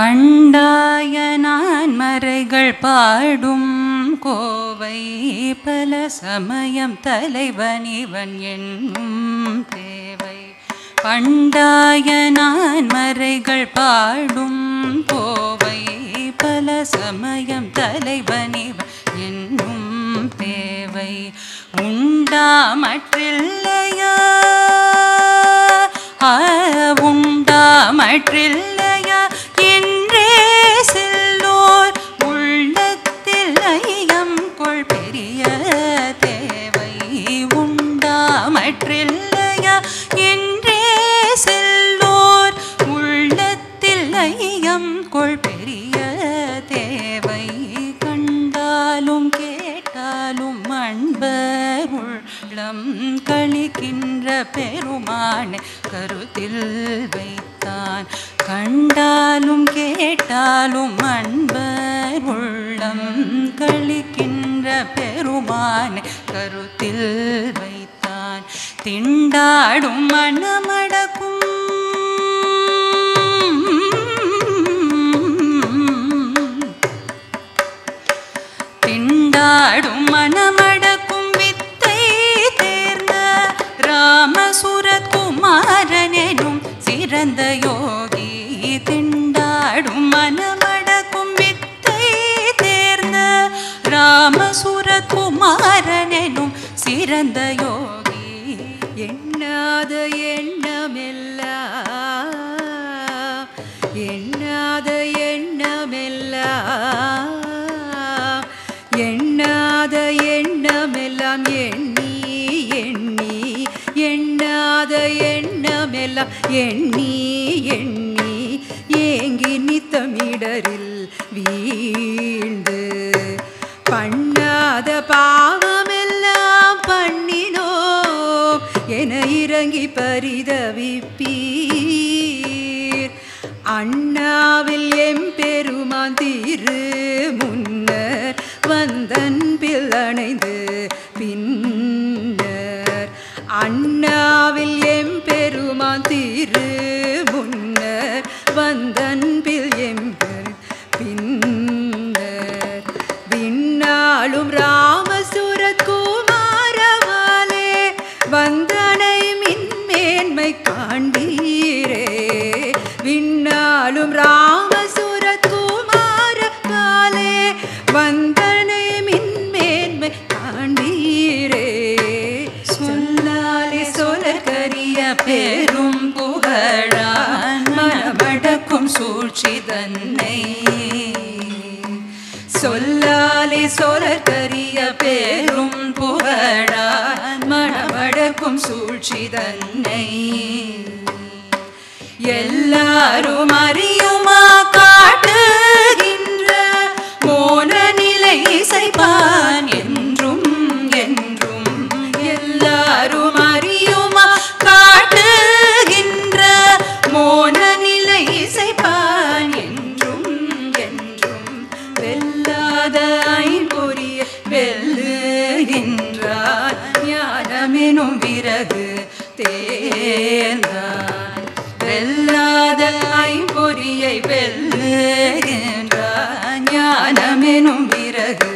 பண்டாய நான் மறைகள் பாடும் கோவை பல சமயம் தலைவன் இவன் என்னும் தேவை. பண்டாய நான் மறைகள் பாடும் கோவை பல சமயம் தலைவன் இவன் என்னும் தேவை. உண்டாமற்றில்லையா உண்டாமற்றில்லையா என்றே செல்லோர் உள்ளத்தில் ஐயம் கொள் பெரிய தேவை. உண்டாமற்றில்லையா என்றே செல்லோர் உள்ளத்தில் ஐயம் கொள் பெரிய தேவை. கண்டாலும் கேட்டாலும் அன்பர் உள்ளம் கழிக்கின்ற பெருமானை கருத்தில் வைத்தான். கண்டாலும் கேட்டாலும் அன்பர் உள்ளம் கழிக்கின்ற பெருமானை கருத்தில் வைத்தான். திண்டாடும் மனமடக்கும் திண்டாடும் மனமடக்கும் வித்தை தேர்ந்த ராமசுரகுமாரனும் சிறந்த யோகி. திண்டாடும் மனமடக்கும் வித்தை தேர்ந்த ராமசுரகுமாரனும் சிறந்த யோகி. எண்ணாத எண்ணமெல்லாம் எண்ணாத எண்ணமெல்லாம் எண்ணாத எண்ணமெல்லாம் எண்ணி எண்ணி எண்ணாத எண்ணமெல்லாம் எண்ணி எண்ணி ஏங்கி நித்தமிடரில் வீழ்ந்து பண்ணாத பாவமெல்லாம் பண்ணினோம் என இறங்கி பரிதவிப்பீர். அண்ணாவில் எம்பெருமான் திரு முன்னர் வந்தன்பில் அணைந்து பின்னர். அண்ணாவில் எம்பெருமான் திரு முன்னர் வந்தன்பில் எம்பெரு பின்னர். விண்ணாளும் ராமசுரகுமாரவாலே வந்தனை மின்மேன்மை காண்பீரே. விண்ணாளும் ராமசுரகுமாரவாலே வந்தனை மின்மேன்மை காண்பீரே. சொல்லாலே சொலக்கரிய பெரும் புகழான் மனமடக்கும் சூழ்ச்சி தன்னை. சொல்லாலே சொலக்கரிய பெரும் புகழான் மனமடக்கும் சூழ்ச்சி தன்னை. எல்லாரும் அறியுமா காட்டுகின்ற மோன நிலை இசைப்பான் என்றும் என்றும். எல்லாரும் அறியுமா காட்டுகின்ற மோன நிலை இசைப்பான் என்றும் என்றும். வெல்லாத ஐம்பொறிய வெல்லுகின்றான் ஞானமெனும் விறகு தேர்ந்தான். வெல்லாத ஐம்பொறியை வெல்லுகின்றான் ஞானமெனும் விறகு